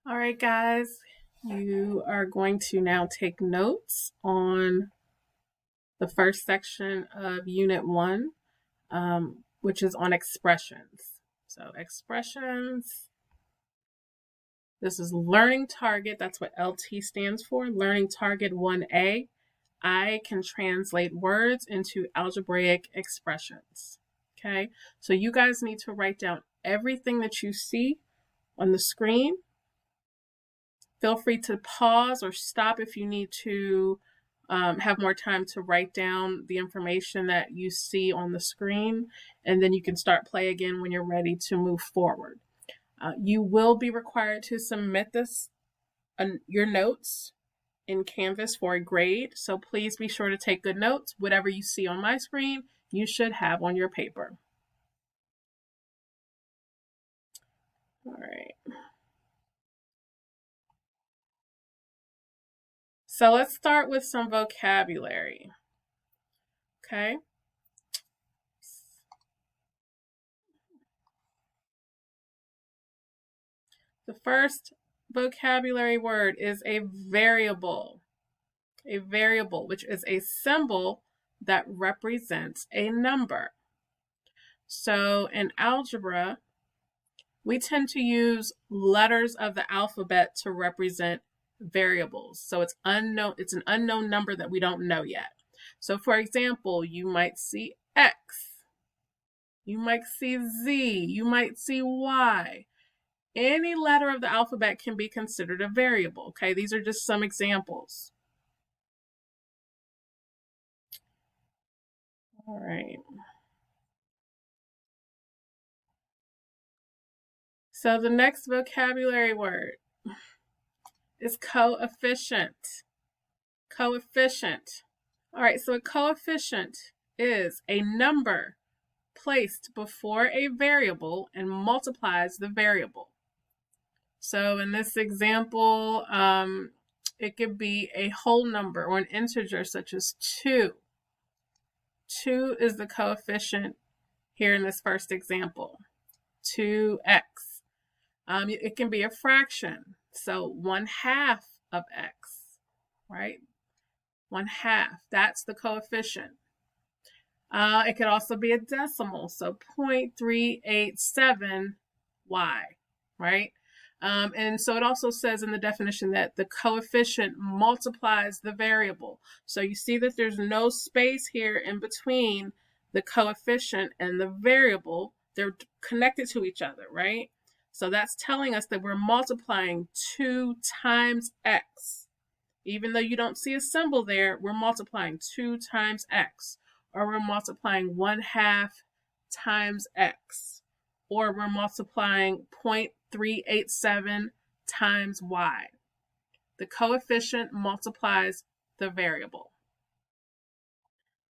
All right, guys, you are going to now take notes on the first section of Unit 1, which is on expressions. So, expressions, this is Learning Target. That's what LT stands for, Learning Target 1A. I can translate words into algebraic expressions. Okay, so you guys need to write down everything that you see on the screen. Feel free to pause or stop if you need to have more time to write down the information that you see on the screen, and then you can start play again when you're ready to move forward. You will be required to submit your notes in Canvas for a grade, so please be sure to take good notes. Whatever you see on my screen, you should have on your paper. All right. So let's start with some vocabulary. Okay. The first vocabulary word is a variable. A variable, which is a symbol that represents a number. So in algebra, we tend to use letters of the alphabet to represent variables. So it's unknown, it's an unknown number that we don't know yet. So for example, you might see X, you might see Z, you might see Y. Any letter of the alphabet can be considered a variable. Okay, these are just some examples. All right. So the next vocabulary word is coefficient. Coefficient. All right, so a coefficient is a number placed before a variable and multiplies the variable. So in this example, it could be a whole number or an integer such as 2. 2 is the coefficient here in this first example, 2x. It can be a fraction, so 1/2 of x, right? 1/2, that's the coefficient. It could also be a decimal, so 0.387y, right? And so it also says in the definition that the coefficient multiplies the variable. So you see that there's no space here in between the coefficient and the variable. They're connected to each other, right? So that's telling us that we're multiplying 2 times x. Even though you don't see a symbol there, we're multiplying 2 times x. Or we're multiplying 1/2 times x. Or we're multiplying 0.387 times y. The coefficient multiplies the variable.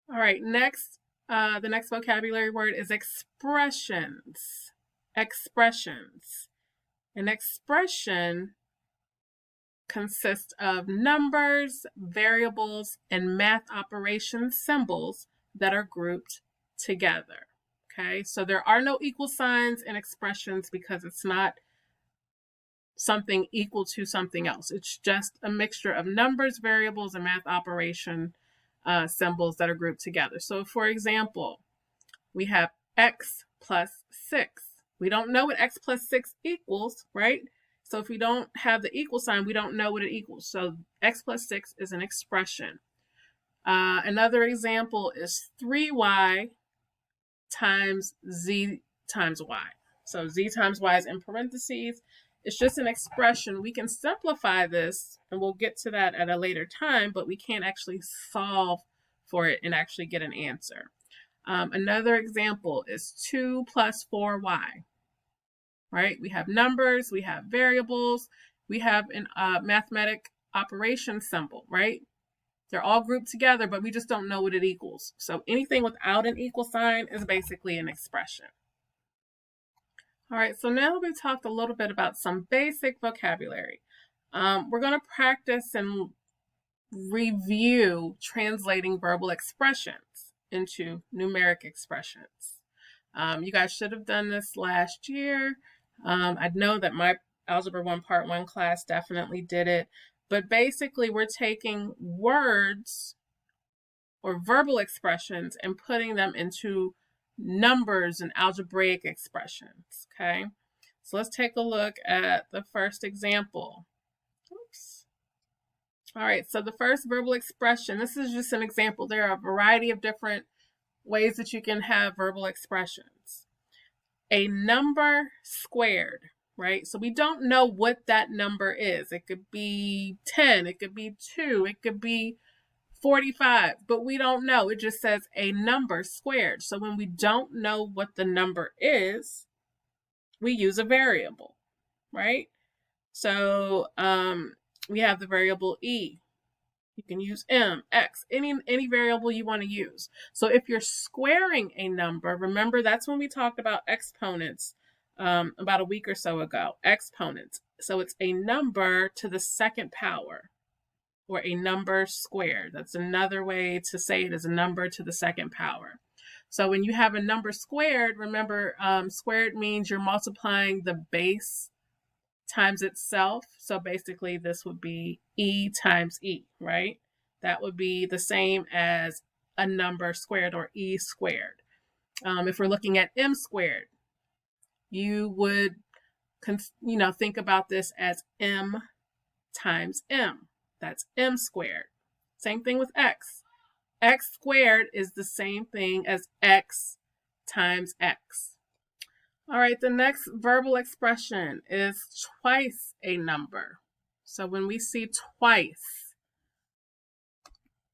All right, next, the next vocabulary word is expressions. Expressions. An expression consists of numbers, variables, and math operation symbols that are grouped together. Okay, so there are no equal signs in expressions because it's not something equal to something else. It's just a mixture of numbers, variables, and math operation symbols that are grouped together. So for example, we have x plus 6. We don't know what x plus 6 equals, right? So if we don't have the equal sign, we don't know what it equals. So x plus 6 is an expression. Another example is 3y times z times y. So z times y is in parentheses. It's just an expression. We can simplify this, and we'll get to that at a later time, but we can't actually solve for it and actually get an answer. Another example is 2 plus 4y, right? We have numbers, we have variables, we have a mathematic operation symbol, right? They're all grouped together, but we just don't know what it equals. So anything without an equal sign is basically an expression. All right, so now we've talked a little bit about some basic vocabulary. We're going to practice and review translating verbal expressions into numeric expressions. You guys should have done this last year. I know that my Algebra 1 Part 1 class definitely did it. But basically, we're taking words or verbal expressions and putting them into numbers and algebraic expressions, okay? So let's take a look at the first example. Oops. All right, so the first verbal expression, this is just an example. There are a variety of different ways that you can have verbal expressions. A number squared, right? So we don't know what that number is. It could be 10, it could be 2, it could be 45, but we don't know. It just says a number squared. So when we don't know what the number is, we use a variable, right? So we have the variable e. You can use m, x, any variable you want to use. So if you're squaring a number, remember that's when we talked about exponents about a week or so ago. Exponents. So it's a number to the second power, or a number squared. That's another way to say it, is a number to the second power. So when you have a number squared, remember squared means you're multiplying the base times itself. So basically this would be e times e, right? That would be the same as a number squared, or e squared. If we're looking at m squared, you would think about this as m times m. That's m squared. Same thing with x. X squared is the same thing as x times x. All right, the next verbal expression is twice a number. So when we see twice,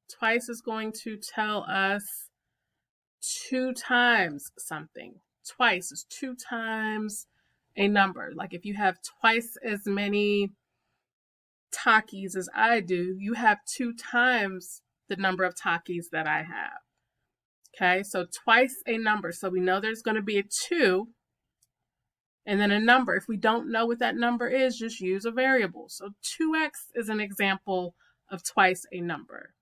twice is going to tell us 2 times something. Twice is 2 times a number. Like if you have twice as many Takis as I do, you have 2 times the number of Takis that I have. Okay, so twice a number. So we know there's going to be a 2 and then a number. If we don't know what that number is, just use a variable. So 2x is an example of twice a number.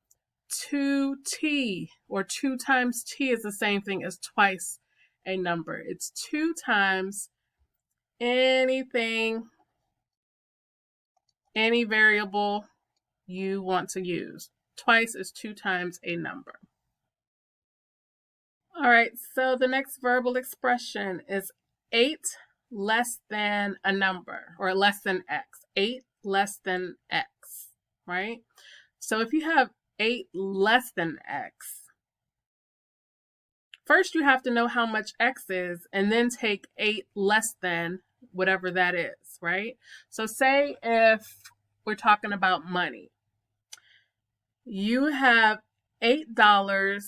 2t, or 2 times t, is the same thing as twice a number. It's 2 times anything, any variable you want to use. Twice is 2 times a number. All right, so the next verbal expression is 8 less than a number, or less than x. 8 less than x, right? So if you have 8 less than x, first you have to know how much x is, and then take 8 less than whatever that is, right? So say if we're talking about money, you have $8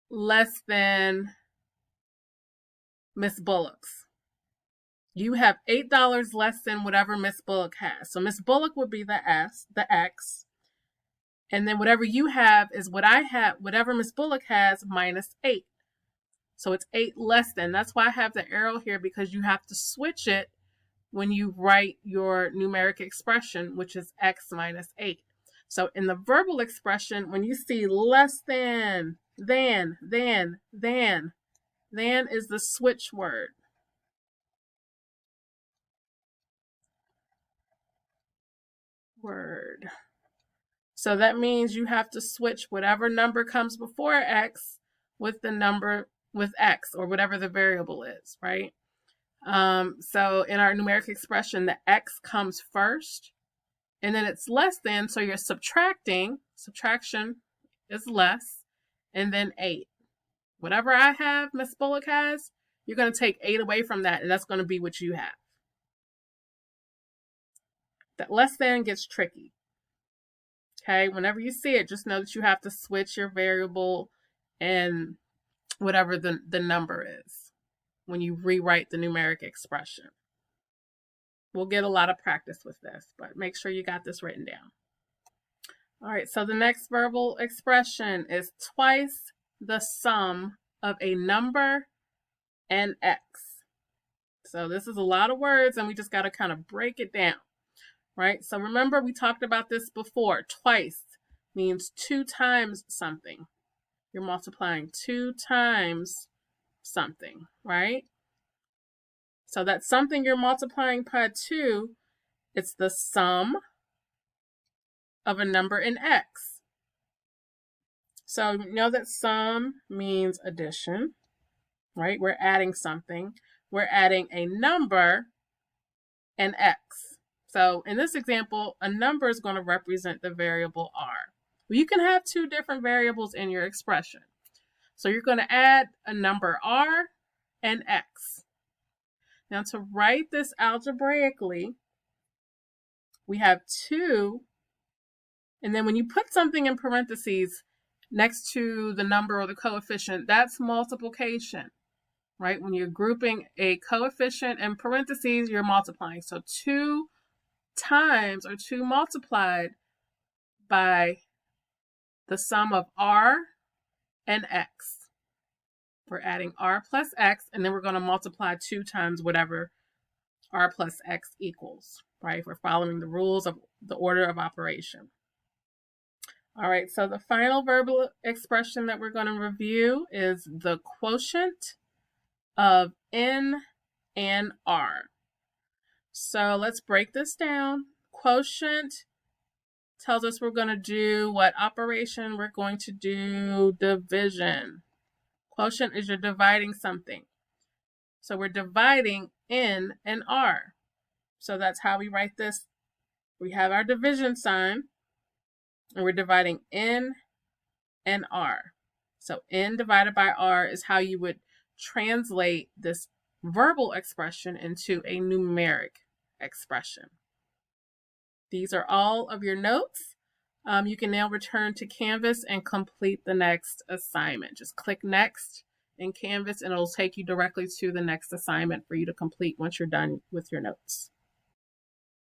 less than Miss Bullock's. You have $8 less than whatever Miss Bullock has. So Miss Bullock would be the x, and then whatever you have is what I have, whatever Miss Bullock has minus 8. So it's 8 less than. That's why I have the arrow here, because you have to switch it when you write your numeric expression, which is x minus 8. So in the verbal expression, when you see less than, than is the switch word. So that means you have to switch whatever number comes before x with the number with x, or whatever the variable is, right? So in our numeric expression, the x comes first, and then it's less than, so you're subtracting. Subtraction is less, and then 8. Whatever I have, Miss Bullock has, you're going to take 8 away from that, and that's going to be what you have. That less than gets tricky. Okay, whenever you see it, just know that you have to switch your variable and whatever the number is when you rewrite the numeric expression. We'll get a lot of practice with this, but make sure you got this written down. All right, so the next verbal expression is twice the sum of a number and x. So this is a lot of words, and we just got to kind of break it down, right? So remember, we talked about this before. Twice means 2 times something. You're multiplying 2 times something, right? So that something you're multiplying by 2, it's the sum of a number in x. So you know that sum means addition, right? We're adding something. We're adding a number and x. So in this example, a number is going to represent the variable r. Well, you can have 2 different variables in your expression. So you're going to add a number r and x. Now to write this algebraically, we have 2, and then when you put something in parentheses next to the number or the coefficient, that's multiplication, right? When you're grouping a coefficient in parentheses, you're multiplying. So 2 times or 2 multiplied by the sum of r and x. We're adding r plus x, and then we're going to multiply 2 times whatever r plus x equals, right? We're following the rules of the order of operation. All right, so the final verbal expression that we're going to review is the quotient of n and r. So let's break this down. Quotient tells us we're going to do what operation? We're going to do division. Quotient is you're dividing something. So we're dividing n and r. So that's how we write this. We have our division sign, and we're dividing n and r. So n divided by r is how you would translate this verbal expression into a numeric expression. These are all of your notes. You can now return to Canvas and complete the next assignment. Just click Next in Canvas and it'll take you directly to the next assignment for you to complete once you're done with your notes.